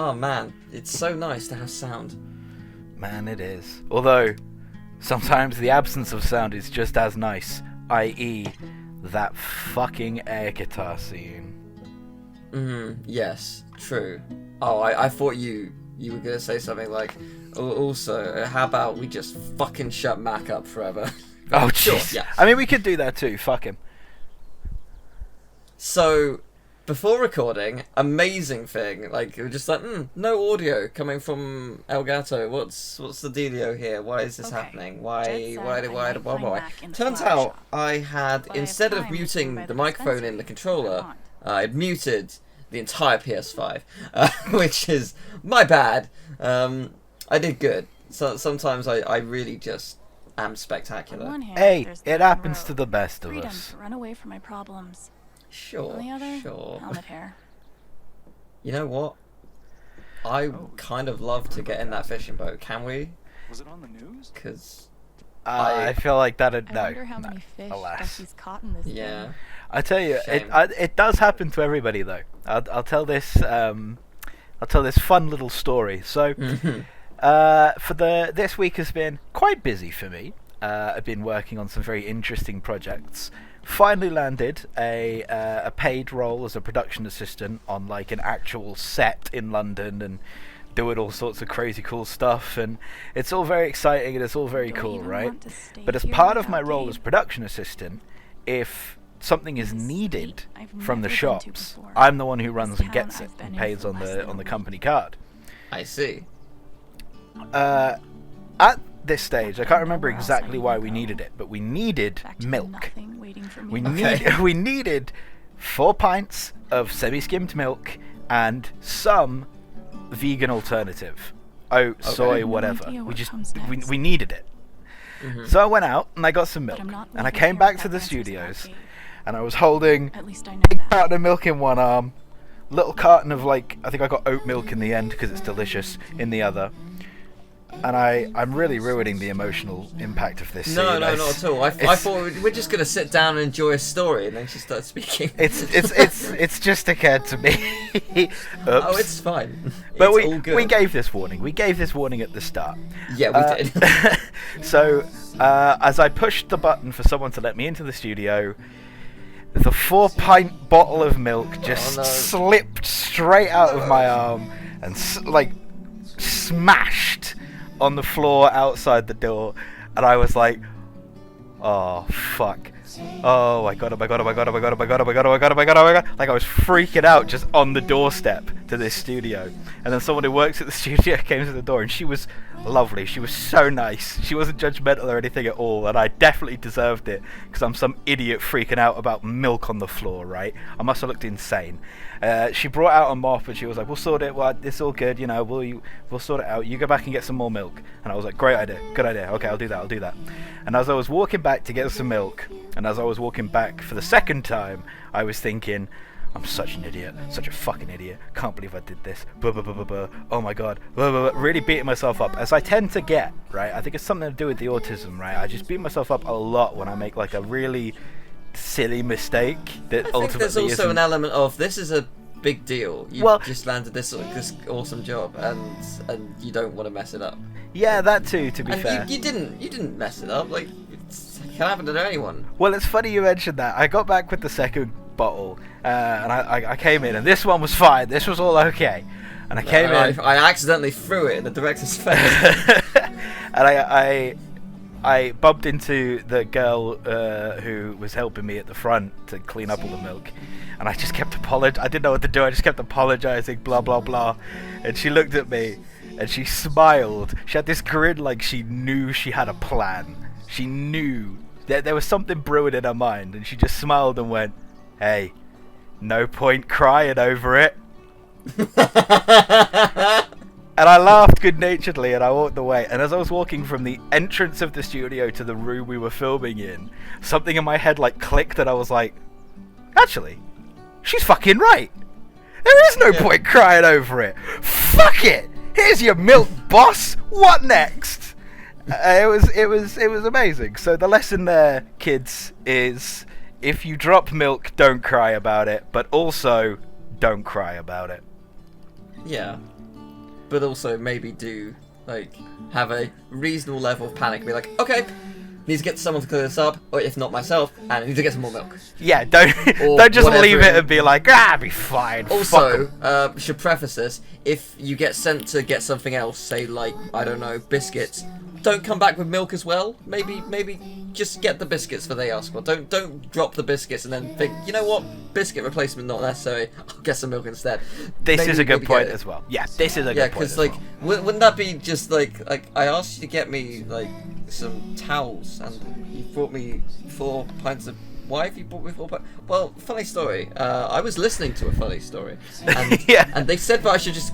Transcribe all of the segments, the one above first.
Oh man, it's so nice to have sound. Man, it is. Although, sometimes the absence of sound is just as nice, i.e. that fucking air guitar scene. Yes, true. Oh, I thought you were gonna say something like, also, how about we just fucking shut Mac up forever? Oh, sure, jeez. yeah. I mean, we could do that too, fuck him. So, before recording, amazing thing, like, we were just like, no audio coming from Elgato, what's the dealio here, why is this happening, why? Turns out, I had, instead of muting the microphone in the controller, I'd muted the entire PS5, which is my bad. I did good. So sometimes I really just am spectacular. Hey, it happens to the best of us. Run away from my problems. Sure. Helmet hair. You know what? I kind of love to get in that fishing boat. Can we? Was it on the news? Because I feel like that'd I wonder how many fish alas. Dusty's caught in this yeah. thing. I tell you, Shame. it does happen to everybody though. I'll tell this fun little story. So, this week has been quite busy for me. I've been working on some very interesting projects. Finally landed a paid role as a production assistant on like an actual set in London and doing all sorts of crazy cool stuff, and it's all very exciting and it's all very cool, right? But as part of my role as production assistant, if something is needed from the shops, I'm the one who runs and gets it and pays on the company card. I see. At this stage, I can't remember exactly why we needed it, but we needed milk. We needed 4 pints of semi-skimmed milk and some vegan alternative. Oat, soy, whatever. We needed it. So I went out and I got some milk, and I came back to the studios, and I was holding a big carton of milk in one arm, little carton of I think I got oat milk in the end because it's delicious in the other. And I'm really ruining the emotional impact of this scene. No, not at all. I thought we're just gonna sit down and enjoy a story, and then she starts speaking. It's just occurred to me. Oops. Oh, it's fine. But it's all good. we gave this warning. We gave this warning at the start. Yeah, we did. So as I pushed the button for someone to let me into the studio, the 4-pint bottle of milk just slipped straight out of my arm and smashed on the floor outside the door, and I was like, oh fuck, oh my god, like I was freaking out just on the doorstep to this studio. And then someone who works at the studio came to the door, and she was lovely, she was so nice, she wasn't judgmental or anything at all, and I definitely deserved it because I'm some idiot freaking out about milk on the floor, right? I must have looked insane. She brought out a mop and she was like, we'll sort it, it's all good, we'll sort it out, you go back and get some more milk. And I was like, great idea, good idea, okay, I'll do that. And as I was walking back to get some milk, and as I was walking back for the second time, I was thinking, I'm such an idiot, such a fucking idiot, can't believe I did this, oh my god, really beating myself up, as I tend to get, right? I think it's something to do with the autism, right? I just beat myself up a lot when I make like a really silly mistake that ultimately I think there's also an element of, this is a big deal, you just landed this awesome job, and you don't want to mess it up. Yeah, that too, to be fair. You didn't mess it up, like, it can happen to anyone. Well, it's funny you mentioned that. I got back with the second bottle, and I came in, and this one was fine, this was all okay. And I came in... I accidentally threw it in the director's face. And I bumped into the girl who was helping me at the front to clean up all the milk, and I just kept apologizing. I didn't know what to do. I just kept apologizing, blah blah blah. And she looked at me, and she smiled. She had this grin like she knew she had a plan. She knew that there was something brewing in her mind, and she just smiled and went, "Hey, no point crying over it." And I laughed good-naturedly, and I walked away. And as I was walking from the entrance of the studio to the room we were filming in, something in my head clicked, and I was like, actually, she's fucking right. There is no point crying over it. Fuck it. Here's your milk, boss. What next? It was amazing. So the lesson there, kids, is if you drop milk, don't cry about it, but also don't cry about it. Yeah. but also maybe do like have a reasonable level of panic. Be like, okay, need to get someone to clear this up, or if not myself, and I need to get some more milk. Yeah, don't Or just whatever leave it it- and be like, ah, be fine. Fuck Also, 'em." should preface this: if you get sent to get something else, say like I don't know, biscuits, don't come back with milk as well. Maybe just get the biscuits for they ask for. Don't drop the biscuits and then think, you know what, biscuit replacement not necessary. I'll get some milk instead. This is a good maybe point get it. as well. Yeah, this is a Yeah, good point. because as like, well. wouldn't that be just like I asked you to get me like some towels, and you brought me 4 pints of. Why have you brought me 4 pints? Well, funny story. I was listening to a funny story, and Yeah. and they said that I should just.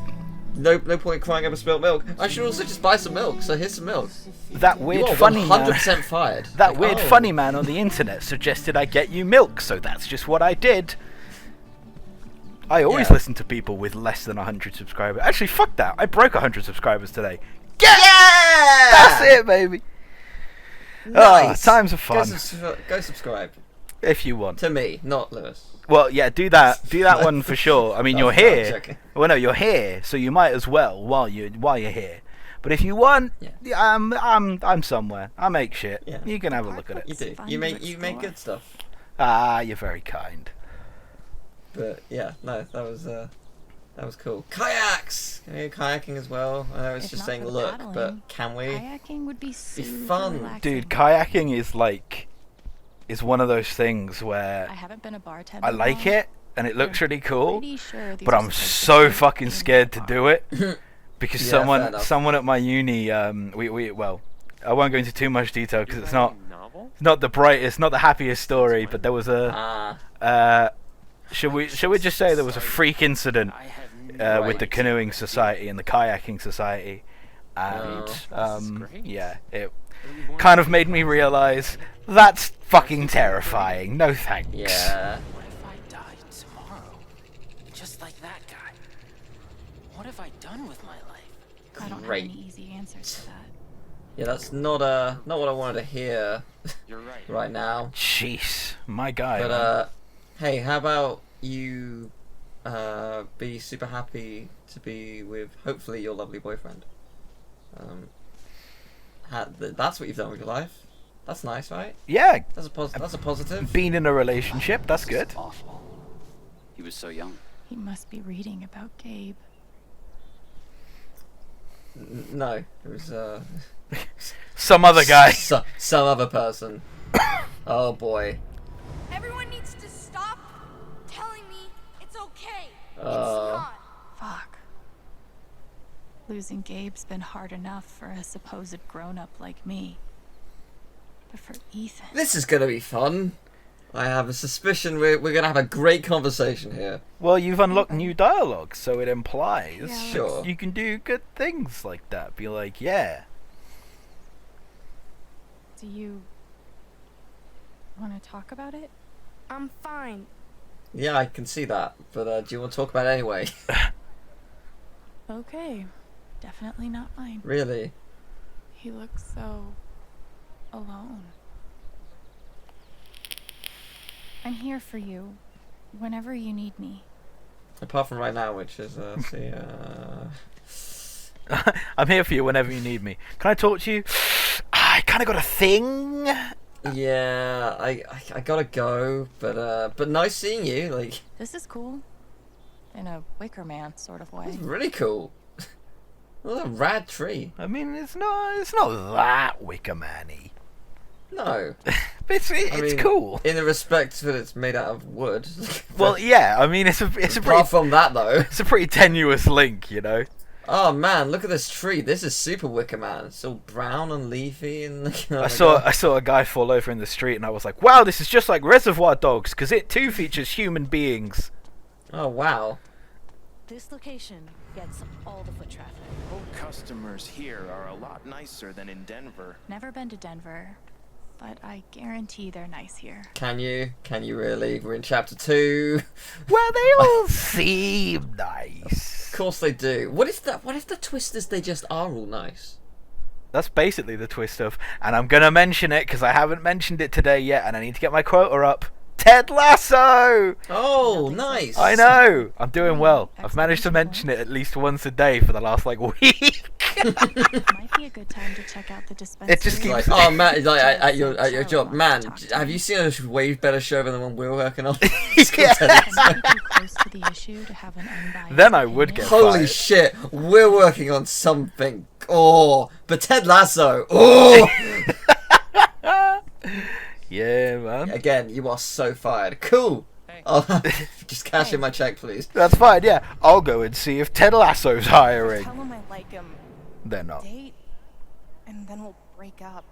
No point crying over spilt milk. I should also just buy some milk. So here's some milk. That You weird are funny 100% man. fired. That Like, weird oh. funny man on the internet suggested I get you milk, so that's just what I did. I always Yeah. listen to people with less than 100 subscribers. Actually, fuck that. I broke 100 subscribers today. Yeah! That's it, baby. Nice. Times are fun. Go subscribe If you want. to me, not Lewis. Well, yeah, do that. Do that one for sure. I mean, you're I'm here. joking. Well, no, you're here, so you might as well while you're here. But if you want, Yeah. I'm somewhere. I make shit. Yeah. You can have a look at it. You do. Fun You to make explore. good stuff. Ah, you're very kind. But yeah, no, that was cool. Kayaks. Can we go kayaking as well? I know it's If just not saying for the look, paddling, but can we? Kayaking would be super fun. relaxing. Dude, kayaking is one of those things where I haven't been a bartender. I like long. it and it looks really cool, Pretty sure these but are I'm supposed to so be fucking scared to do it because Yeah, fair enough. someone at my uni, well, I won't go into too much detail because it's not the brightest, not the happiest story, but there was a should we just say there was a freak incident with the Right. canoeing society and the kayaking society, and yeah, it kind of made me realize that's fucking terrifying. No thanks. Yeah. What if I died tomorrow? Just like that guy. What have I done with my life? I don't have Great. any easy answers to that. Yeah, that's not what I wanted to hear You're right. right now. Jeez, my guy. man. But hey, how about you be super happy to be with hopefully your lovely boyfriend. That's what you've done with your life. That's nice, right? Yeah, That's a positive. being in a relationship, that's good. Awful. He was so young. He must be reading about Gabe. No, it was Some other guy. some other person. Oh boy. Everyone needs to stop telling me it's okay. It's Uh. not. Fuck. Losing Gabe's been hard enough for a supposed grown-up like me. But for Ethan... This is gonna be fun. I have a suspicion we're gonna have a great conversation here. Well, you've unlocked new dialogue, so it implies Yeah, Sure. you can do good things like that. Be like, yeah. Do you... want to talk about it? I'm fine. Yeah, I can see that. But do you want to talk about it anyway? Okay. Definitely not mine. Really? He looks so... alone. I'm here for you. Whenever you need me. Apart from right now, which is I'm here for you whenever you need me. Can I talk to you? I kind of got a thing. yeah, I gotta go, but nice seeing you. Like, This is cool. In a Wicker Man sort of way. it's really cool. What a rad tree. I mean, it's not that Wicker Man-y. No, It's I mean, cool. in the respect that it's made out of wood. Well, yeah. I mean, it's a apart pretty from that though. it's a pretty tenuous link, you know. Oh man, look at this tree. This is super Wicker Man. It's all brown and leafy and. Oh my I saw God. a guy fall over in the street, and I was like, "Wow, this is just like Reservoir Dogs, because it too features human beings." Oh wow. This location gets all the foot traffic. Customers here are a lot nicer than in Denver. Never been to Denver, but I guarantee they're nice here. Can you? Can you really? We're in chapter 2. Well, they all seem nice. Of course they do. What if the twist is they just are all nice? That's basically the twist of, and I'm gonna mention it because I haven't mentioned it today yet, and I need to get my quota up. Ted Lasso! Oh, Nothing nice. I know! I'm doing well. I've Exclamation managed to mention point. it at least once a day for the last, like, week. Might be a good time to check out the dispensary. It just It's keeps- like, oh man, like at your Charlotte job, wants man. to talk to Have me. you seen a way better show than the one we were working on? Yeah. Am I too close to the issue to have an unbiased Then I would opinion? get Holy fired. shit, we're working on something. Oh, but Ted Lasso. Oh, Yeah, man. again, you are so fired. Cool. I'll just cash in my check, please. That's fine, yeah. I'll go and see if Ted Lasso's hiring. Tell him I like him. They're not. Date, and then we'll break up.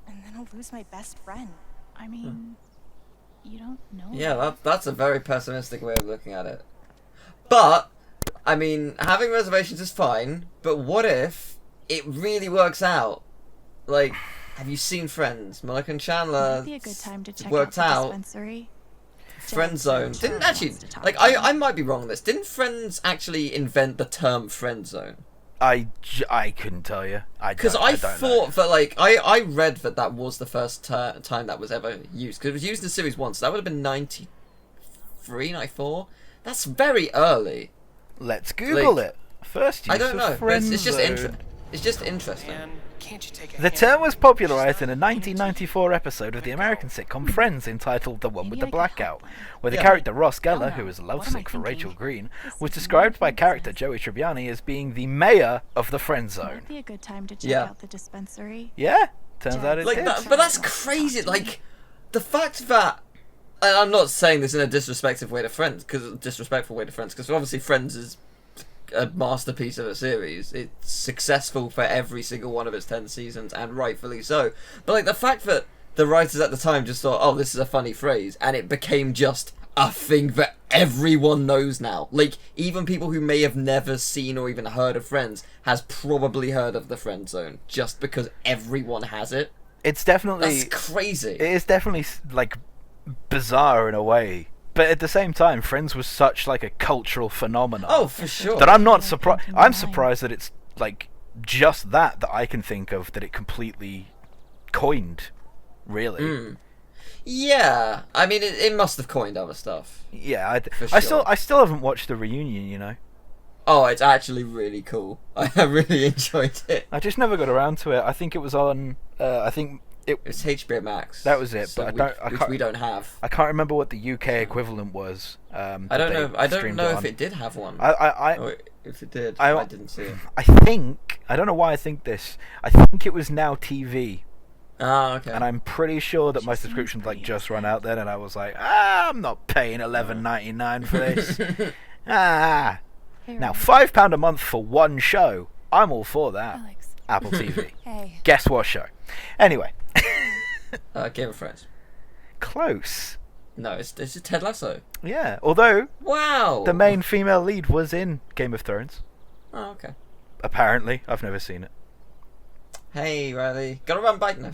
And then I'll lose my best friend. I mean, you don't know. Yeah, that's a very pessimistic way of looking at it. But, I mean, having reservations is fine, but what if it really works out? Like, have you seen Friends? Monica and Chandler Might be a good time to check worked out the out. Dispensary. Friend zone. Didn't Charlotte actually, wants to talk like, to me. I might be wrong on this. Didn't Friends actually invent the term friend zone? I couldn't tell you. Because I thought that, like, I read that was the first time that was ever used. Because it was used in series 1, so that would have been 93, 94. That's very early. Let's Google Like, it. First use I don't of know, but friend it's just zone. it's just interesting. Man, can't you take a The hand? term was popularized in a 1994 episode of the American sitcom Friends entitled The One with the Maybe I could Blackout, help them. where the Yeah. character Ross Geller, no. who is What am I lovesick for thinking? Rachel Green, This was is described by nonsense. character Joey Tribbiani as being the mayor of the friend zone. Might be a good time to check Yeah. out the dispensary. Yeah, turns out it Like did. that, but that's crazy. Like the fact that, and I'm not saying this in a disrespectful way to Friends, because obviously Friends is a masterpiece of a series. It's successful for every single one of its 10 seasons, and rightfully so. But like the fact that the writers at the time just thought, oh, this is a funny phrase, and it became just a thing that everyone knows now. Like, even people who may have never seen or even heard of Friends has probably heard of the friend zone, just because everyone has it. It's definitely... That's crazy. It is definitely, like, bizarre in a way. But at the same time, Friends was such, like, a cultural phenomenon. Oh, for sure. That I'm not Like, surprised. thinking I'm mine. surprised that it's, like, just that I can think of that it completely coined, really. Yeah, I mean, it must have coined other stuff. Yeah, For I sure. still haven't watched the reunion, you know. Oh, it's actually really cool. I really enjoyed it. I just never got around to it. I think it was on. I think it. It's HBO Max. That was it, so but I which can't- we don't have. I can't remember what the UK equivalent was. I don't know. I don't streamed know on. if it did have one. I Or if it did, I- I didn't see it. I think I don't know why I think this. I think it was Now TV, Ah, okay. and I'm pretty sure that my She seems subscription's like pretty just run out then, and I was like, I'm not paying $11.99 for this. Hey, Now Riley. £5 a month for one show. I'm all for that. Alex. Apple TV. Hey. Guess what show? Anyway, Game of Thrones. close. No, it's just Ted Lasso. Yeah, although Wow. the main female lead was in Game of Thrones. Oh, okay. Apparently, I've never seen it. Hey, Riley, gotta run bike now.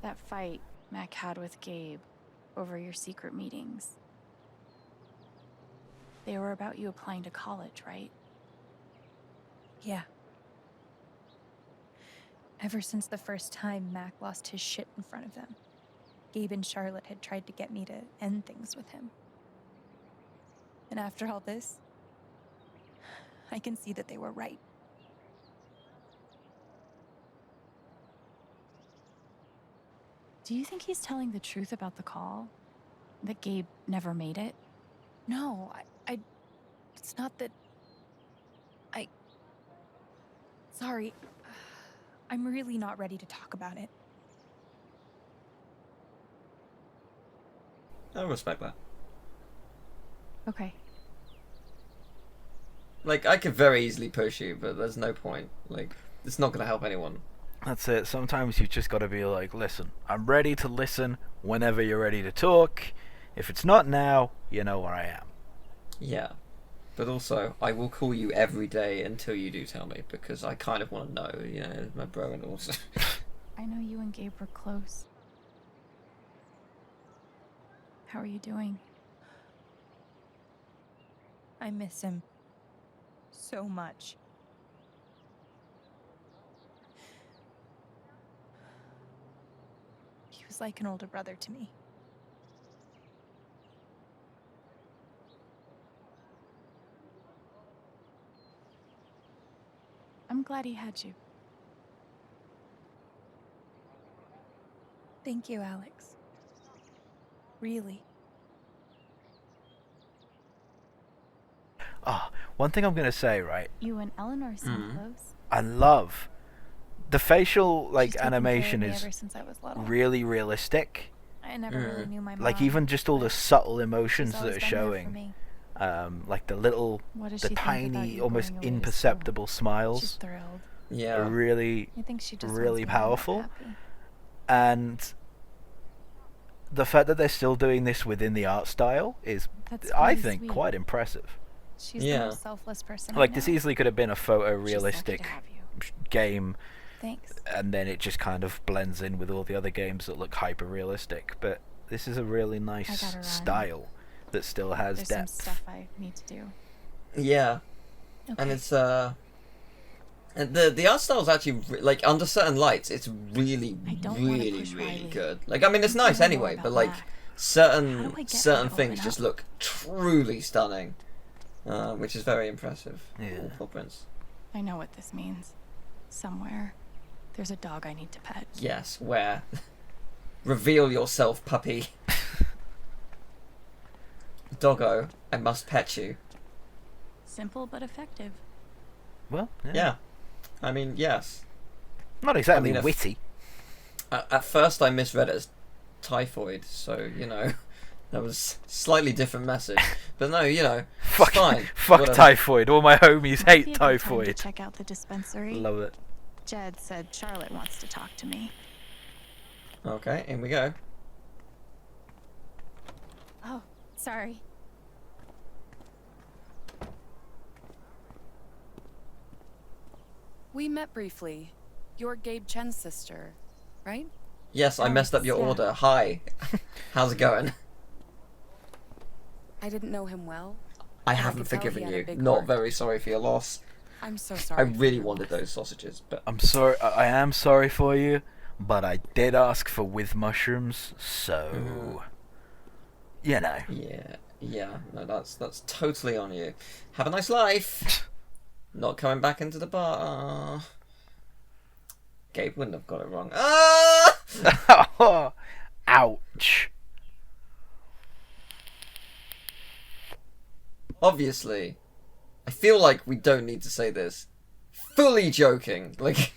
That fight Mac had with Gabe over your secret meetings. They were about you applying to college, right? Yeah. Ever since the first time Mac lost his shit in front of them, Gabe and Charlotte had tried to get me to end things with him. And after all this, I can see that they were right. Do you think he's telling the truth about the call? That Gabe never made it? No, it's not that. Sorry. I'm really not ready to talk about it. I respect that. Okay. Like, I could very easily push you, but there's no point. Like, it's not gonna help anyone. That's it. Sometimes you've just got to be like, listen, I'm ready to listen whenever you're ready to talk. If it's not now, you know where I am. Yeah. But also, I will call you every day until you do tell me, because I kind of want to know, you know, my bro and also. I know you and Gabe were close. How are you doing? I miss him so much. He was like an older brother to me. I'm glad he had you. Thank you, Alex. Really. One thing I'm gonna say, right? You and Eleanor seem close. I love the facial She's taken care of animation me is ever since I was little. really realistic. I never really knew my mom. Like even just all the subtle She's emotions that always are been there for showing. me. Like the What does the she think about tiny, you almost going away to imperceptible school? She's smiles thrilled. are Yeah. really, I think she just really wants me to be powerful. happy. And the fact that they're still doing this within the art style is, That's I really think, sweet. quite impressive. She's Yeah. the most selfless person Like I this know. easily could have been a She's lucky photorealistic to have you. game, Thanks. and then it just kind of blends in with all the other games that look hyper realistic. But this is a really nice gotta run. style that still has There's some depth. stuff I need to do. Yeah. And Okay. it's and the art style is actually like under certain lights, it's really, I don't wanna really, push really Riley. good. Like I mean, it's nice I know more anyway, but about like Mac. How certain do I get her certain to things open just up? look truly stunning, which is very impressive. Yeah. All footprints. I know what this means. Somewhere, there's a dog I need to pet. Yes, where? Reveal yourself, puppy. Doggo, I must pet you. Simple but effective. Well, Yeah. I mean, yes. not exactly I mean, if- witty. At first I misread it as typhoid, so, you know, that was slightly different message. But no, you know, Fuck, it's fine. fuck Whatever. typhoid. All my homies Might be a hate good time to typhoid. check out the dispensary. Love it. Jed said Charlotte wants to talk to me. Okay, in we go. Oh, sorry. We met briefly. You're Gabe Chen's sister, right? Yes, I messed up your yeah. order. Hi. How's it going? I didn't know him well. I I haven't could tell he forgiven had a you. big Not heart. very sorry for your loss. I'm so I sorry. for really your wanted loss. those sausages, but I'm sorry. I am sorry for you, but I did ask for with mushrooms, so you know. yeah, no, that's totally on you. Have a nice life. Not coming back into the bar. Ah. Gabe wouldn't have got it wrong. Ah! Ouch. Obviously, I feel like we don't need to say this. Fully joking. Like,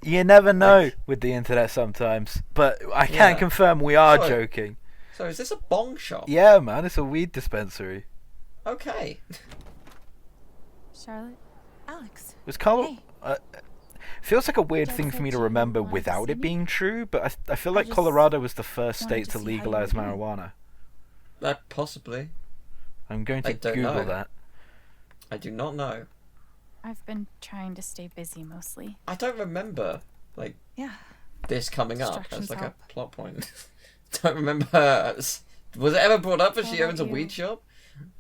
You never know with the internet sometimes, but I can Yeah. confirm we are Sorry. joking. so is this a bong shop? Yeah, man, it's a weed dispensary. Okay. Charlotte? Alex. Was Color? Hey. Feels like a weird Jed thing for said me to she remember wanted to without see it me. being true, but I feel I like just Colorado was the first wanted state to to see how you were legalize doing. marijuana. Possibly. I'm going I to don't Google know. that. I do not know. I've been trying to stay busy mostly. I don't remember, like, Yeah. this coming up as Distractions like help. a plot point. Don't remember. Was it ever brought up that What she owns a about you? weed shop?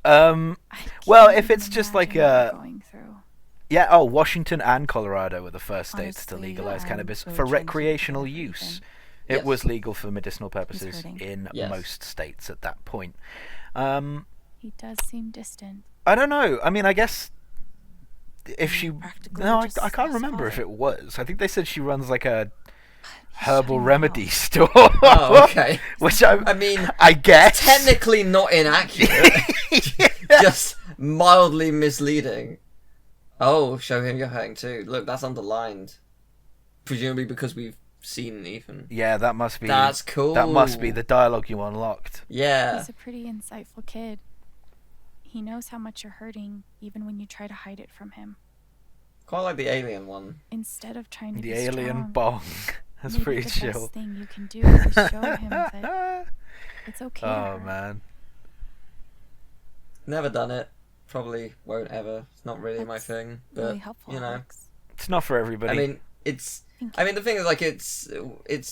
Um, I Well, can't if it's even just like imagine what a- you're going through. yeah, oh, Washington and Colorado were the first states to Honestly, legalize I'm cannabis really for trying to keep recreational up with use. everything. It Yes. was legal for medicinal purposes hurting. in Yes. most states at that point. He does seem distant. I don't know. I mean, I guess if she... Practically No, just I can't his remember if father. it was. I think they said she runs like a He's herbal shutting remedy down. store. Oh, okay. Which I mean, I guess. technically not inaccurate, just mildly misleading. Oh, show him your hang too. Look, that's underlined. Presumably because we've seen Ethan. Yeah, that must be... That's cool. That must be the dialogue you unlocked. Yeah. He's a pretty insightful kid. He knows how much you're hurting, even when you try to hide it from him. Quite like the alien one. Instead of trying to The be alien strong, bong. That's maybe pretty the chill. best thing you can do is show him that it's okay to Oh, hurt. man. Never done it. Probably won't ever. It's not really my That's thing. But, Really helpful, you know. Alex. It's not for everybody. I mean, it's... Thank I mean, the thing is, like, it's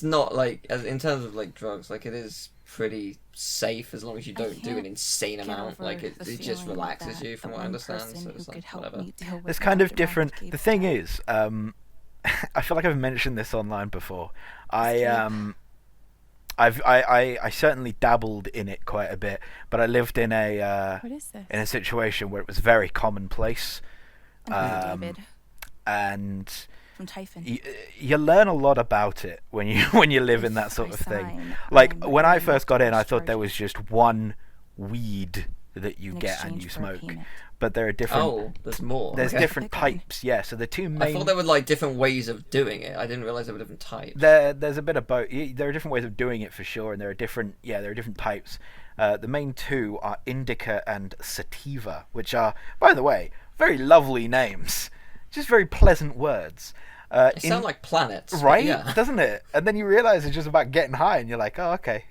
not, like, as in terms of, like, drugs, like, it is pretty safe as long as you I don't do an can't insane get amount. over Like, it the just feeling relaxes that you, from the what I one understand. person So who it's could like, help whatever. me deal with it's kind of wrapped around different. Gabe's The thing neck. is, I feel like I've mentioned this online before. I certainly dabbled in it quite a bit, but I lived in What is this? a situation where it was very commonplace. David. and From Typhon. you learn a lot about it when you live in that sort of thing. Like when I first got in, I thought there was just one weed that you get and you smoke, but there are different. Oh, there's more. There's Okay. different types. Yeah, so the two main. I thought there were like different ways of doing it. I didn't realize there were different types. There's a bit of both. There are different ways of doing it for sure, and there are different types. The main two are indica and sativa, which are, by the way, very lovely names. Just very pleasant words. They sound like planets, right? Yeah. Doesn't it? And then you realise it's just about getting high, and you're like, oh, okay.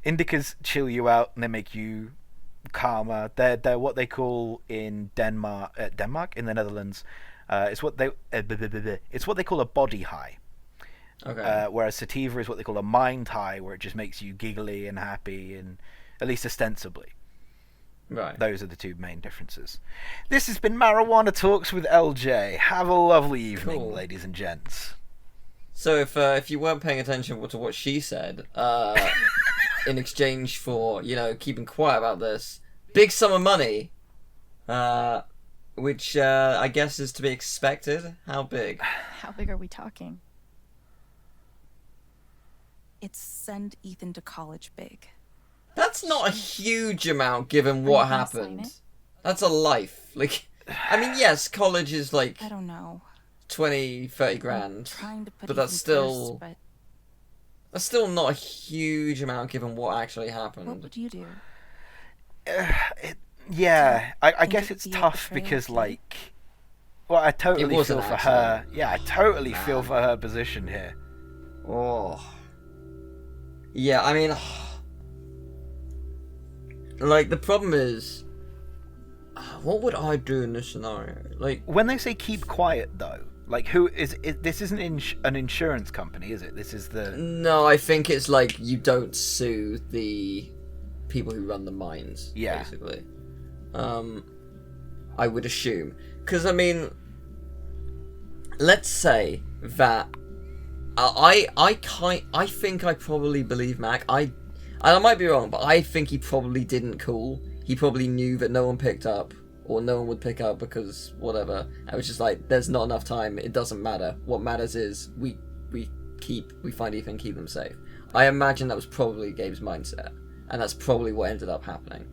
Indicas chill you out, and they make you calmer. They're what they call in Denmark, in the Netherlands. It's what they call a body high. Okay. Whereas sativa is what they call a mind high, where it just makes you giggly and happy, and at least ostensibly. Right. Those are the two main differences. This has been Marijuana Talks with LJ. Have a lovely evening, Cool. ladies and gents. So if you weren't paying attention to what she said, in exchange for keeping quiet about this, big sum of money, which I guess is to be expected. How big? How big are we talking? It's send Ethan to college big. That's not a huge amount given what gonna sign happened. it? That's a life. Like, I mean, yes, college is like I don't know. 20, 30 grand, Trying to put but that's Ethan still first, but that's still not a huge amount given what actually happened. what would you do? Yeah, I Think guess it would it's be a tough betrayal because, too? like, well, I totally was feel an for accident. her. Yeah, I totally feel for her position here. Oh. Yeah, I mean, like, the problem is, what would I do in this scenario? Like, When they say keep quiet, though, like, who is this? Isn't an insurance company, is it? This is the. no, I think it's like you don't sue the people who run the mines, Yeah. basically. I would assume. Because, I mean, let's say that I think I probably believe Mac. I might be wrong, but I think he probably didn't call. He probably knew that no one picked up, or no one would pick up because whatever. I was just like, there's not enough time. It doesn't matter. What matters is we find Ethan, keep them safe. I imagine that was probably Gabe's mindset, and that's probably what ended up happening.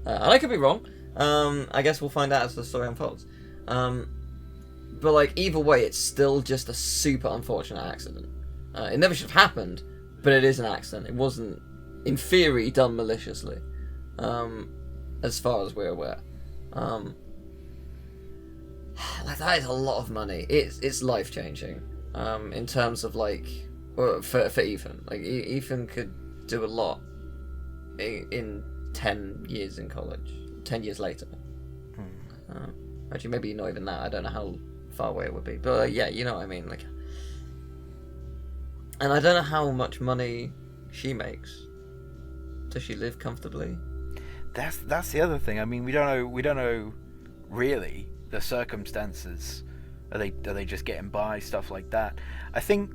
And I could be wrong. I guess we'll find out as the story unfolds. But like either way, it's still just a super unfortunate accident. It never should have happened, but it is an accident. It wasn't, in theory, done maliciously, as far as we're aware. Like that is a lot of money. It's life changing. In terms of like, for Ethan, like Ethan could do a lot in 10 years in college. 10 years later. Actually, maybe not even that. I don't know how far away it would be, but yeah, you know what I mean. Like, and I don't know how much money she makes. Does she live comfortably? That's the other thing. I mean, we don't know really the circumstances. Are they just getting by, stuff like that? I think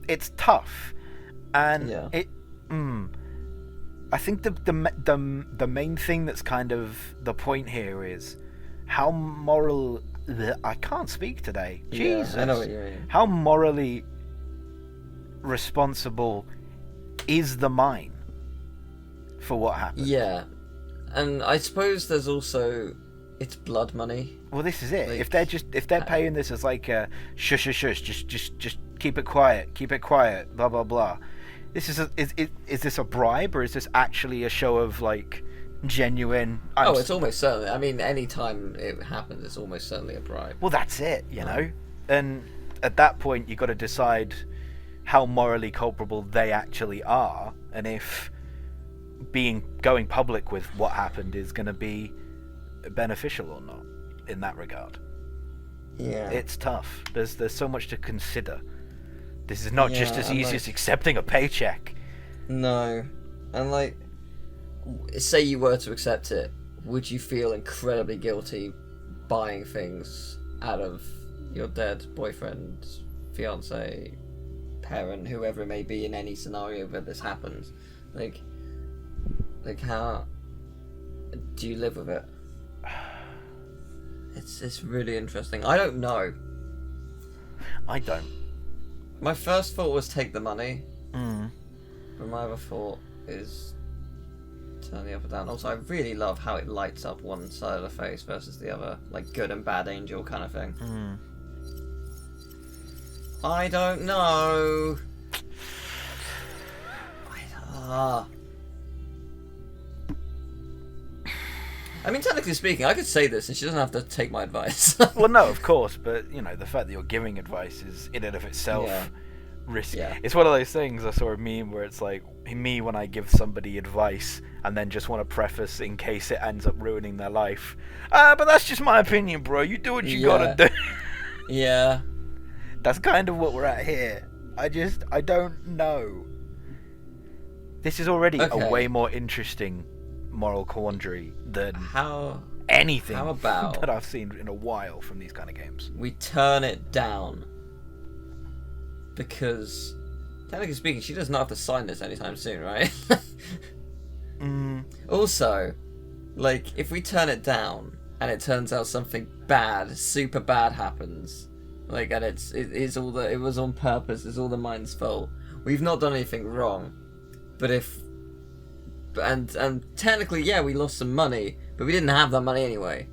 it's tough, and Yeah. I think the main thing that's kind of the point here is how moral. I can't speak today. Jesus, Yeah, I know what you mean. How morally responsible is the mine for what happened? Yeah, and I suppose there's also it's blood money. Well, this is it. Like, if they're paying this as like a shush, just keep it quiet, blah blah blah. This is this a bribe, or is this actually a show of like genuine? It's almost certainly. I mean, any time it happens, it's almost certainly a bribe. Well, that's it, you know. And at that point, you got to decide how morally culpable they actually are, and if going public with what happened is going to be beneficial or not in that regard. Yeah, It's tough. There's so much to consider. This is not just Yeah, as and, easy like- as accepting a paycheck. no, and like, say you were to accept it, would you feel incredibly guilty buying things out of your dead boyfriend, fiance, parent, whoever it may be in any scenario where this happens? Like how do you live with it? It's really interesting. I don't know. I don't. My first thought was take the money. Mm. But my other thought is turn the upper down. Also, I really love how it lights up one side of the face versus the other, like good and bad angel kind of thing. Mm. I don't know. I mean, technically speaking, I could say this and she doesn't have to take my advice. Well, no, of course, but you know, the fact that you're giving advice is in and of itself risky. Yeah. It's one of those things. I saw a meme where it's like me when I give somebody advice and then just want to preface in case it ends up ruining their life. But that's just my opinion, bro. You do what you gotta do. Yeah. That's kind of what we're at here. I don't know. This is already a way more interesting moral quandary than anything how about that I've seen in a while from these kind of games. We turn it down. Because, technically speaking, she does not have to sign this anytime soon, right? Also, like, if we turn it down and it turns out something bad, super bad happens, like, and it was on purpose, it's all the mind's fault. We've not done anything wrong, but and technically, yeah, we lost some money, but we didn't have that money anyway.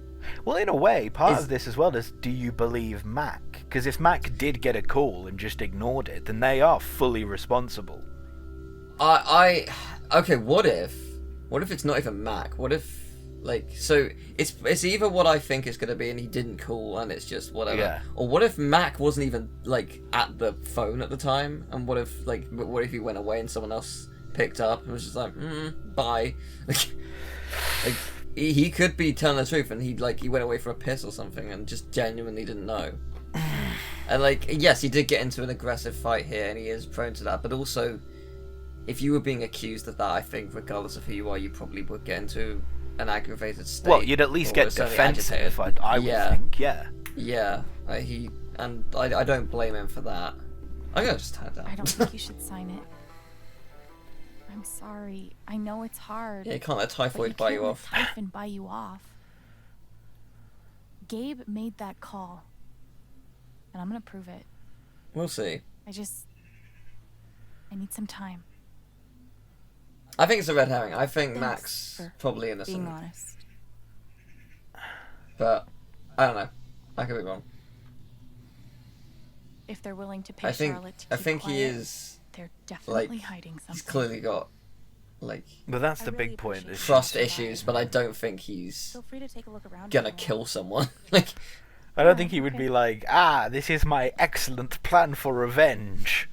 Well, in a way, part of this as well is, do you believe Mac? Because if Mac did get a call and just ignored it, then they are fully responsible. Okay, what if it's not even Mac? What if, like, so it's either what I think it's gonna be and he didn't call and it's just whatever, Yeah. or what if Mac wasn't even like at the phone at the time, and what if he went away and someone else picked up and was just like, bye. Like he could be telling the truth and he went away for a piss or something and just genuinely didn't know. And like, yes, he did get into an aggressive fight here and he is prone to that, but also if you were being accused of that, I think regardless of who you are, you probably would get into an aggravated state. Well, you'd at least get certainly defensive, agitated. I would think, yeah. Yeah, I don't blame him for that. I'm gonna just turn it down. I don't think you should sign it. I'm sorry. I know it's hard. Yeah, you can't let typhoid buy you off. Typhon buy you off. Gabe made that call, and I'm gonna prove it. We'll see. I need some time. I think it's a red herring. I think Thanks Max for probably innocent. Being honest. But I don't know. I could be wrong. If they're willing to pay I think Charlotte to keep I think quiet, he is. they're definitely like, hiding something. He's clearly got like. But that's the big point. Is trust issues, but I don't think he's Feel free to take a look around. gonna kill someone. Like, I don't think he would be like, this is my excellent plan for revenge.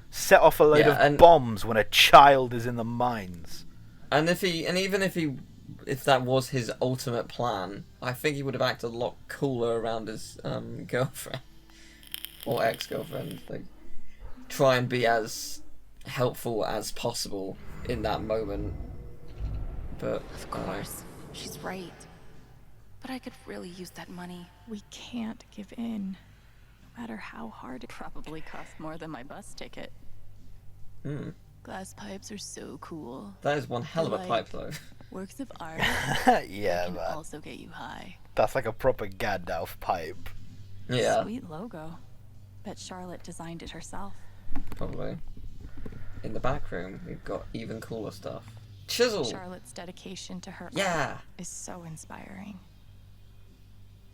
Set off a load of bombs when a child is in the mines. And even if that was his ultimate plan, I think he would have acted a lot cooler around his girlfriend or ex-girlfriend. Like, try and be as helpful as possible in that moment. But of course, she's right. But I could really use that money. We can't give in, no matter how hard it probably cost more than my bus ticket. Glass pipes are so cool. That is one hell of a pipe, though. Works of art. Yeah, can man. Also get you high. That's like a proper Gandalf pipe. Yeah. Sweet logo. Bet Charlotte designed it herself. Probably. In the back room, we've got even cooler stuff. Chisel. Charlotte's dedication to her art is so inspiring.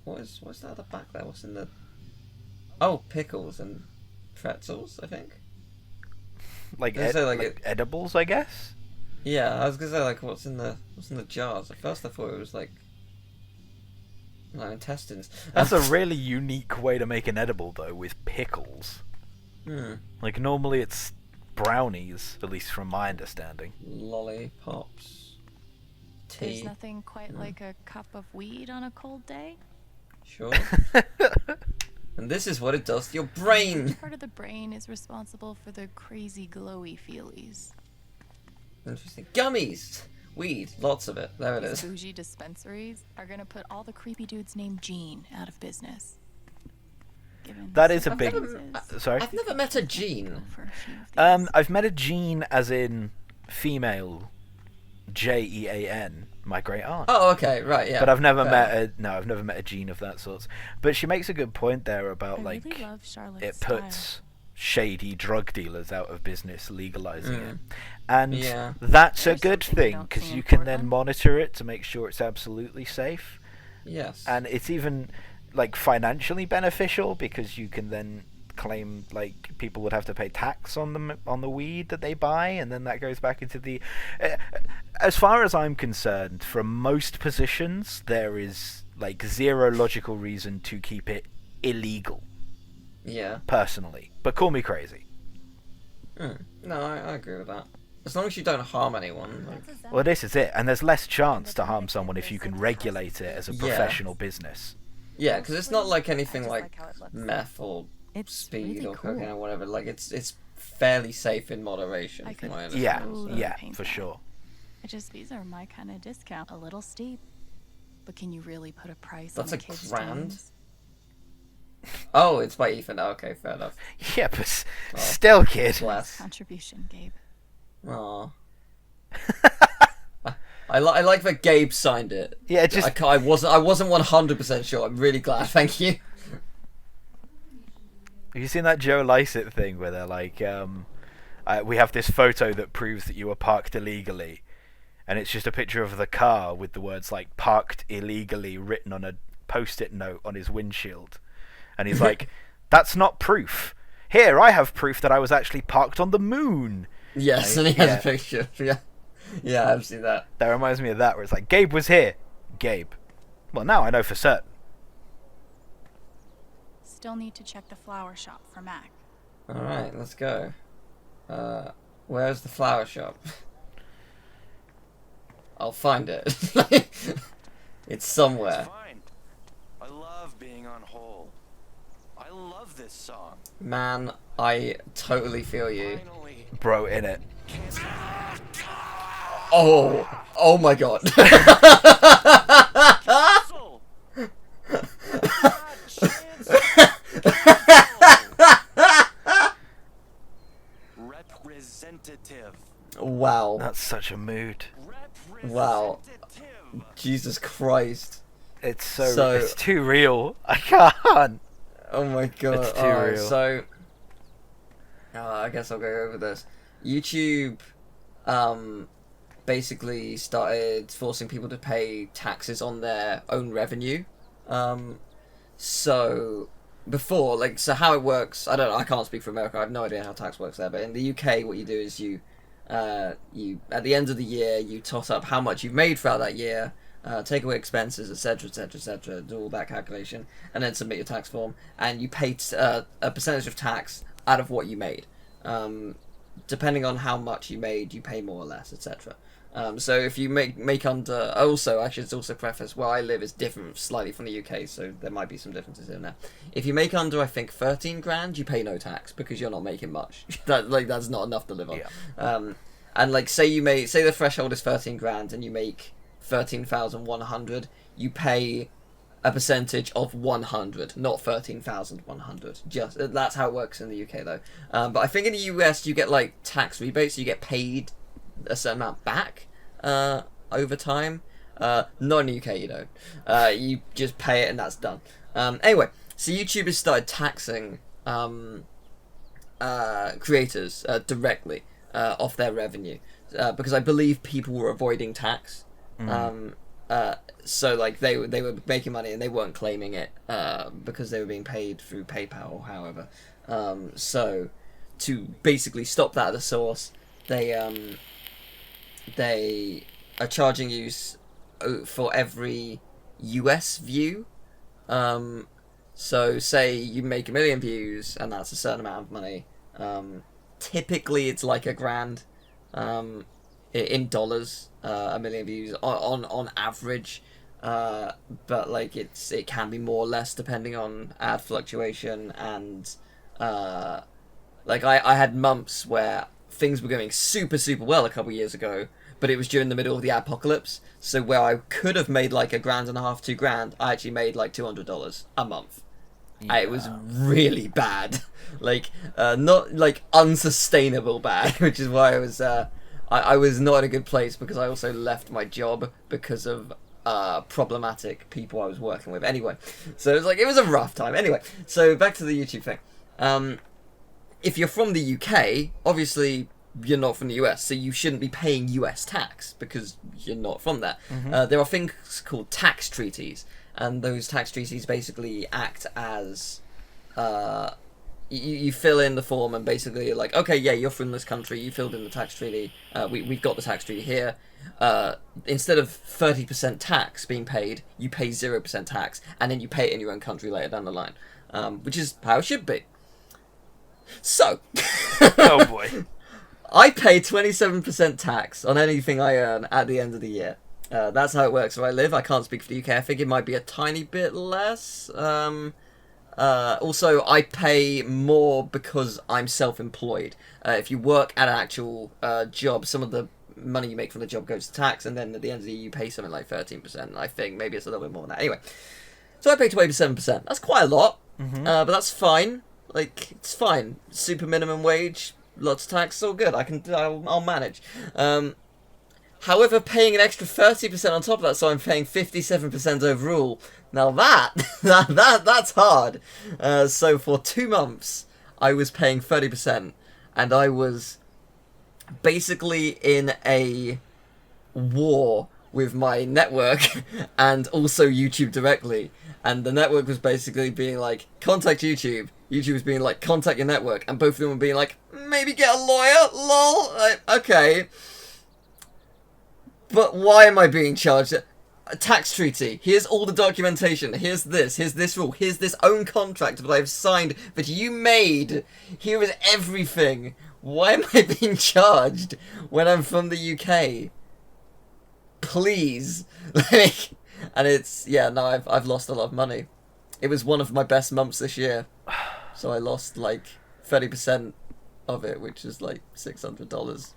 What's that at the back there? What's in the? Oh, pickles and pretzels, I think. Like edibles, I guess. Yeah, I was gonna say like what's in the jars. At first, I thought it was like intestines. That's a really unique way to make an edible, though, with pickles. Like normally it's brownies, at least from my understanding. Lollipops. Tea. There's nothing quite like a cup of weed on a cold day. Sure. And this is what it does to your brain. Which part of the brain is responsible for the crazy glowy feelies? Interesting. Gummies! Weed. Lots of it. There it is. Bougie dispensaries are gonna put all the creepy dudes named Gene out of business. That is a big... Sorry? I've never met a Gene. I've met a Gene as in female, Jean, my great aunt. Oh, okay, right, yeah. But I've never fair met I've never met a Jean of that sort. But she makes a good point there about I like really love Charlotte's it style. puts shady drug dealers out of business, legalizing Mm. it, and Yeah. that's a There's good something you thing don't because see you in can then Portland. monitor it to make sure it's absolutely safe, Yes. and it's even like financially beneficial because you can then claim like people would have to pay tax on the weed that they buy, and then that goes back into the as far as I'm concerned, from most positions there is like zero logical reason to keep it illegal Yeah. personally, but call me crazy. No, I agree with that. As long as you don't harm anyone. Like, Well, this is it, and there's less chance to harm someone if you can regulate it as a Yeah. professional business. yeah, because it's not like anything I just like like how it looks. meth or It's speed really or cool. cocaine or whatever. Like it's fairly safe in moderation. I From could- my Yeah, understanding, so- yeah, paint for that. sure. These are my kind of discount. A little steep, but can you really put a price That's on a a kid's grand? dreams? Oh, it's by Ethan. Oh, okay, fair enough. Yeah, but Oh. still, kid. Bless. Contribution, Gabe. Aw. I like that Gabe signed it. Yeah, just I wasn't 100% sure. I'm really glad. Thank you. have you seen that Joe Lycett thing where they're like, we have this photo that proves that you were parked illegally, and it's just a picture of the car with the words like "parked illegally" written on a post-it note on his windshield, and he's like, "That's not proof. Here, I have proof that I was actually parked on the moon." Yes, Like, and he has yeah. a picture. Yeah, yeah, I've seen that. That reminds me of that, where it's like, Gabe was here. Gabe. Well, now I know for certain. Still need to check the flower shop for Mac. All right, let's go. Where's the flower shop? I'll find it. It's somewhere. Fine. I love being on hold. I love this song. Man, I totally feel you. Finally. Bro, in it. Oh my god. Cancel. God, Representative. Wow. That's such a mood. Wow. Jesus Christ. It's So- it's too real. I can't. Oh my god. It's too Alright, real. so I guess I'll go over this. YouTube basically started forcing people to pay taxes on their own revenue. So before, like, so how it works, I don't know, I can't speak for America, I have no idea how tax works there, but in the UK what you do is you at the end of the year you tot up how much you've made throughout that year, take away expenses, etc, etc, etc, do all that calculation, and then submit your tax form, and you pay a percentage of tax out of what you made. Depending on how much you made, you pay more or less, etc. So if you make under, also, actually it's also preface, where I live is different slightly from the UK, so there might be some differences in there. If you make under, I think, 13 grand, you pay no tax, because you're not making much. That's not enough to live on. Yeah. And like, say the threshold is 13 grand, and you make 13,100, you pay a percentage of 100, not 13,100. Just that's how it works in the UK though. But I think in the US you get like tax rebates, you get paid a certain amount back over time. Not in the UK, you don't. You just pay it and that's done. Anyway, so YouTube has started taxing creators directly off their revenue because I believe people were avoiding tax. So like they were making money and they weren't claiming it because they were being paid through PayPal or however. So to basically stop that at the source, they are charging you for every US view. So say you make 1 million views and that's a certain amount of money. Typically it's like $1,000 in dollars. 1 million views on average, but like it can be more or less depending on ad fluctuation and like I had months where things were going super well a couple years ago, but it was during the middle of the apocalypse, so where I could have made like $1.5 grand, $2,000, I actually made like $200 a month. It was really bad, like not like unsustainable bad, which is why I I was not in a good place because I also left my job because of problematic people I was working with. Anyway, so it was a rough time. Anyway, so back to the YouTube thing. If you're from the UK, obviously you're not from the US, so you shouldn't be paying US tax because you're not from there. There are things called tax treaties, and those tax treaties basically act as you fill in the form and basically you're like, okay, yeah, you're from this country, you filled in the tax treaty, we've got the tax treaty here. Instead of 30% tax being paid, you pay 0% tax, and then you pay it in your own country later down the line, which is how it should be. So, Oh boy. I pay 27% tax on anything I earn at the end of the year. That's how it works where I live. I can't speak for the UK. I think it might be a tiny bit less. Also, I pay more because I'm self-employed. If you work at an actual job, some of the money you make from the job goes to tax, and then at the end of the year you pay something like 13%. I think maybe it's a little bit more than that. Anyway, so I pay 27%. That's quite a lot, but that's fine. Like, it's fine. Super minimum wage, lots of tax, it's all good. I'll manage. However, paying an extra 30% on top of that, so I'm paying 57% overall. Now that's hard. So for 2 months, I was paying 30%, and I was basically in a war with my network and also YouTube directly. And the network was basically being like, contact YouTube. YouTube was being like, contact your network. And both of them were being like, maybe get a lawyer? Lol. Like, okay. But why am I being charged? A tax treaty. Here's all the documentation. Here's this rule. Here's this own contract that I've signed that you made. Here is everything. Why am I being charged when I'm from the UK? Please. Like, and it's, yeah, no, I've lost a lot of money. It was one of my best months this year. So I lost like 30% of it, which is like $600.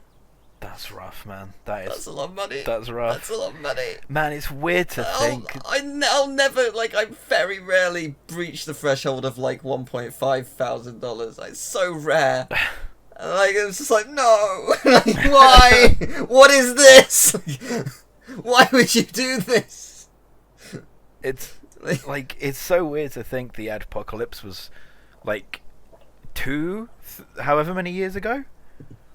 That's rough, man. That's a lot of money. That's rough. That's a lot of money. Man, it's weird to think. I'll never, like, I very rarely breach the threshold of like $1,500. It's so rare. Like, it's just like, no. Like, why? What is this? Why would you do this? It's like, it's so weird to think the apocalypse was like however many years ago.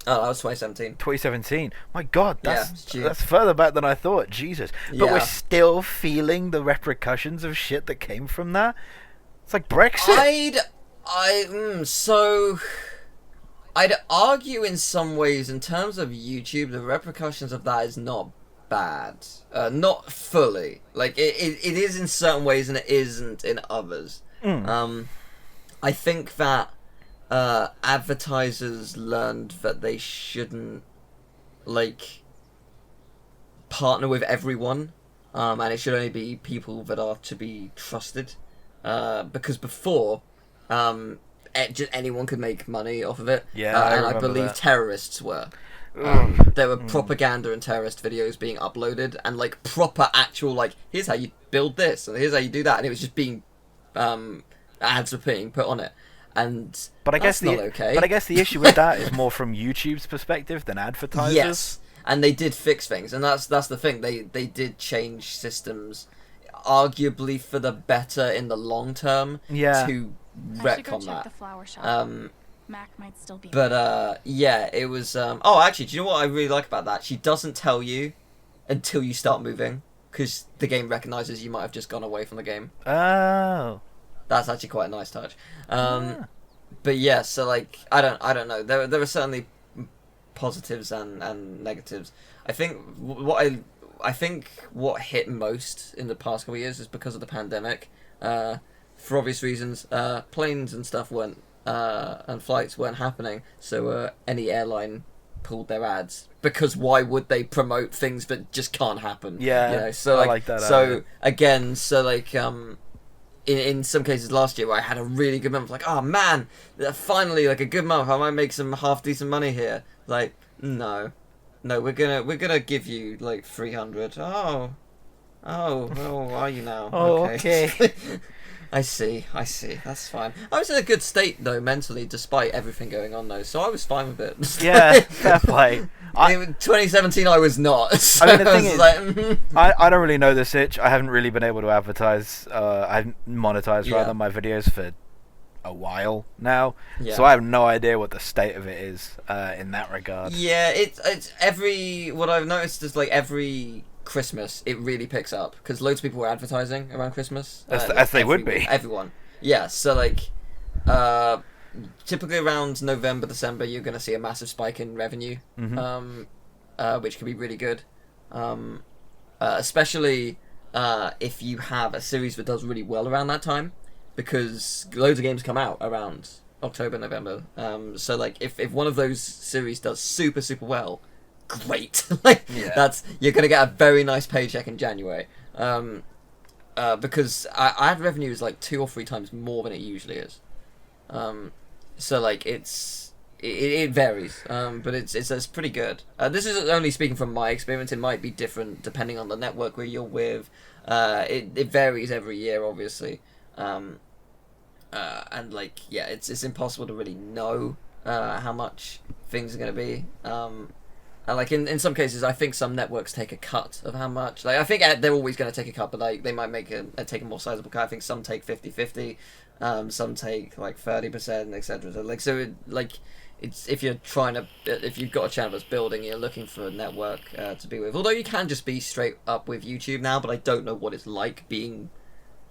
Oh, that was 2017. 2017. My God, that's Yeah, that's further back than I thought. Jesus, but Yeah. we're still feeling the repercussions of shit that came from that. It's like Brexit. I'd argue in some ways, in terms of YouTube, the repercussions of that is not bad. Not fully. Like, it is in certain ways and it isn't in others. I think that advertisers learned that they shouldn't, like, partner with everyone, and it should only be people that are to be trusted. Because before, just anyone could make money off of it. Yeah, and I remember believe that. terrorists were. There were propaganda and terrorist videos being uploaded, and like proper actual, like, here's how you build this, and here's how you do that, and it was just being ads were being put on it. And But I guess not okay. But I guess the issue with that is more from YouTube's perspective than advertisers. Yes, and they did fix things, and that's the thing. They did change systems, arguably for the better in the long term. Yeah. To I should go retcon check that. the flower shop. Mac might still be. But yeah, it was. Oh, actually, do you know what I really like about that? She doesn't tell you until you start moving, because the game recognizes you might have just gone away from the game. Oh. That's actually quite a nice touch. But yeah, so like, I don't know. There are certainly positives and negatives. I think what hit most in the past couple of years is because of the pandemic. For obvious reasons, planes and stuff weren't and flights weren't happening. So any airline pulled their ads, because why would they promote things that just can't happen? Yeah, you know, so I like like that. So again, so like in some cases last year where I had a really good month, like, oh man, finally, like, a good month, I might make some half decent money here. Like, no, we're gonna give you like 300. Oh, are you now? Oh, okay. I see. That's fine. I was in a good state though mentally, despite everything going on though, so I was fine with it. Yeah, fair play. In 2017, I was not. So I mean, the thing is, like, I don't really know this itch. I haven't really been able to advertise, I haven't monetized rather my videos for a while now, so I have no idea what the state of it is in that regard. Yeah, it's what I've noticed is like every Christmas it really picks up because loads of people were advertising around Christmas, as they would be. Everyone, yeah. So like, typically around November, December, you're gonna see a massive spike in revenue, which can be really good, especially if you have a series that does really well around that time. Because loads of games come out around October, November. So like, if one of those series does super well, great. Like you're gonna get a very nice paycheck in January. Because ad revenue is like 2 or 3 times more than it usually is. So like it varies, but it's pretty good. This is only speaking from my experience. It might be different depending on the network where you're with. It varies every year, obviously. And like, yeah, it's impossible to really know how much things are going to be. And like in some cases, I think some networks take a cut of how much. Like I think they're always going to take a cut, but like they might take a more sizable cut. I think some take 50-50, some take like 30%, etc. So like it's if you've got a channel that's building, you're looking for a network to be with. Although you can just be straight up with YouTube now, but I don't know what it's like being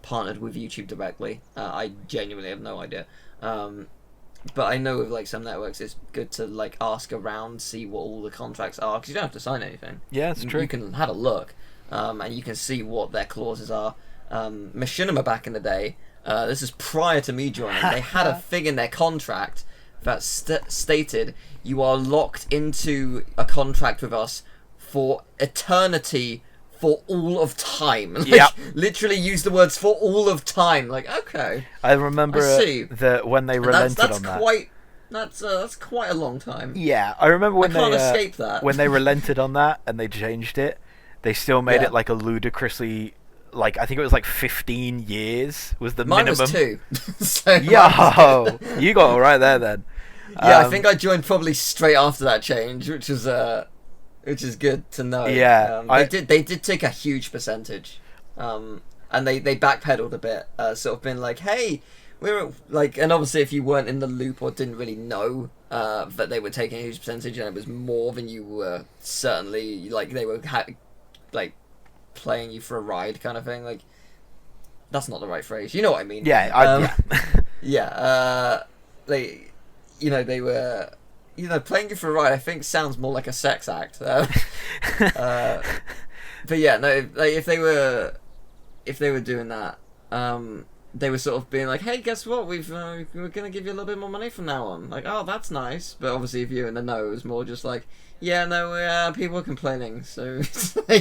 partnered with YouTube directly. I genuinely have no idea. But I know with like some networks, it's good to like ask around, see what all the contracts are, because you don't have to sign anything. Yeah, it's true. You can have a look, and you can see what their clauses are. Machinima back in the day, this is prior to me joining, they had a thing in their contract that stated you are locked into a contract with us for eternity, for all of time. Like, literally use the words for all of time. Like, okay. I remember that when they relented on that. That's quite a long time. Yeah, I remember when I can't escape that. When they relented on that and they changed it, they still made it like a ludicrously, like I think it was like 15 years was the minimum. Mine was 2. So you got it right there then. Yeah, I think I joined probably straight after that change, which is good to know. Yeah, they did take a huge percentage, and they backpedaled a bit, sort of been like, hey, we're like, and obviously if you weren't in the loop or didn't really know that they were taking a huge percentage and it was more than you were, certainly like they were like playing you for a ride kind of thing. Like, that's not the right phrase. You know what I mean? Yeah, they were. Playing you for a ride, I think, sounds more like a sex act. But yeah, no, like if they were doing that, they were sort of being like, "Hey, guess what? We're gonna give you a little bit more money from now on." Like, oh, that's nice. But obviously, if you're in the know, it was more just like, "Yeah, no, people are complaining, so we're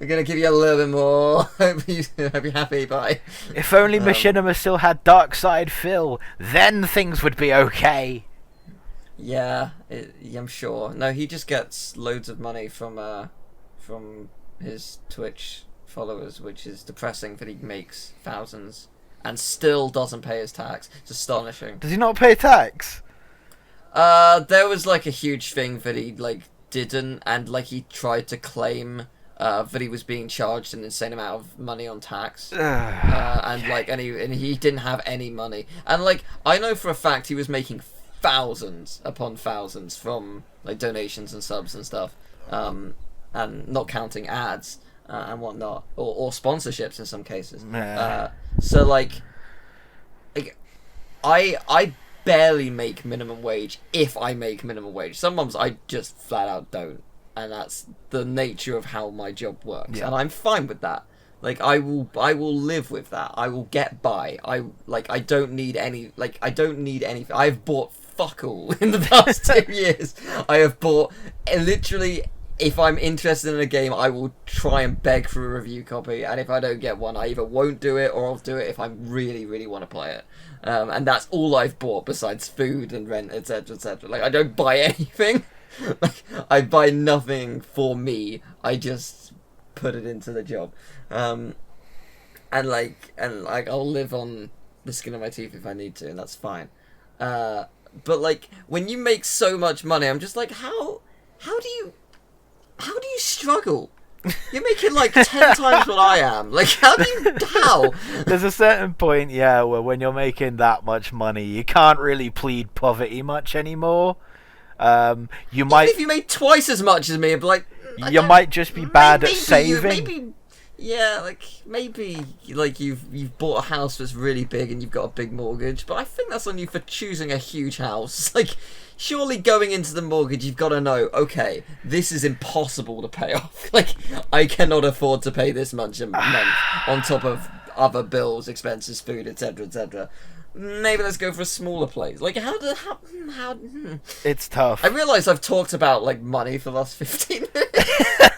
gonna give you a little bit more. Hope you're happy. Bye." If only Machinima still had Dark Side Phil, then things would be okay. Yeah, I'm sure. No, he just gets loads of money from his Twitch followers, which is depressing that he makes thousands and still doesn't pay his tax. It's astonishing. Does he not pay tax? There was like a huge thing that he like didn't, and like he tried to claim that he was being charged an insane amount of money on tax, and he didn't have any money, and like I know for a fact he was making thousands upon thousands from like donations and subs and stuff, and not counting ads and whatnot, or sponsorships in some cases. So like I barely make minimum wage, if I make minimum wage. Some months I just flat out don't, and that's the nature of how my job works, and I'm fine with that. Like I will live with that. I will get by. I don't need any. Like I don't need anything. I've bought fuck all in the past 2 years. I have bought literally. If I'm interested in a game, I will try and beg for a review copy, and if I don't get one, I either won't do it or I'll do it if I really, really want to play it. And that's all I've bought besides food and rent, etc., etc. Like I don't buy anything. Like I buy nothing for me. I just put it into the job. And I'll live on the skin of my teeth if I need to, and that's fine. But like when you make so much money, I'm just like, how how do you struggle? You're making like 10 times what I am. Like, how? There's a certain point, yeah, where when you're making that much money, you can't really plead poverty much anymore. You might, if you made twice as much as me, I'd be like, you might just be bad at saving. Maybe like you've bought a house that's really big and you've got a big mortgage, but I think that's on you for choosing a huge house. Like, surely going into the mortgage, you've got to know, okay, this is impossible to pay off. Like, I cannot afford to pay this much a month on top of other bills, expenses, food, etc., etc. Maybe let's go for a smaller place. Like, how? It's tough. I realise I've talked about like money for the last 15 minutes.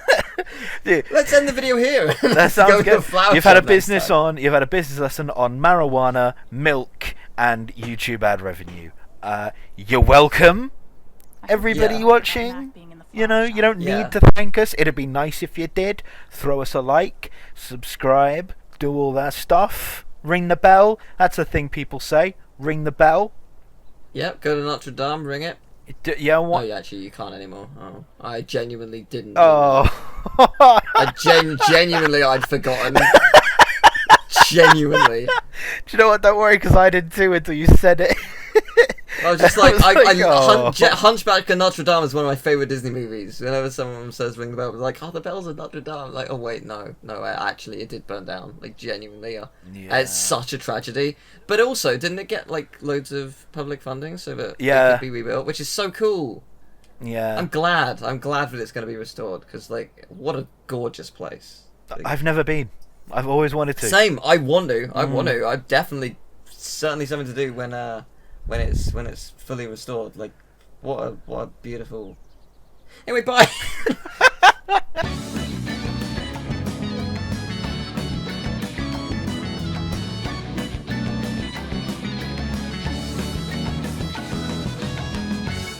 Dude, let's end the video here. That sounds good. You've had a business lesson on marijuana, milk, and YouTube ad revenue. You're welcome, everybody watching. You know, you don't need to thank us. It'd be nice if you did. Throw us a like, subscribe, do all that stuff. Ring the bell. That's a thing people say. Ring the bell. Yep, go to Notre Dame, ring it. Yeah, what? Oh, actually, you can't anymore. Oh, I genuinely didn't. Oh. Genuinely, I'd forgotten. Genuinely. Do you know what? Don't worry, because I did too until you said it. I was just like, Hunchback of Notre Dame is one of my favourite Disney movies. Whenever someone says ring the bell, it's like, oh, the bells of Notre Dame. I'm like, oh wait, no, actually, it did burn down. Like, genuinely, it's such a tragedy. But also, didn't it get like loads of public funding so that it could be rebuilt, which is so cool. Yeah, I'm glad that it's going to be restored, because like, what a gorgeous place. Like, I've never been. I've always wanted to. Same. I want to. I definitely, certainly something to do when it's fully restored. Like, what a beautiful. Anyway, bye.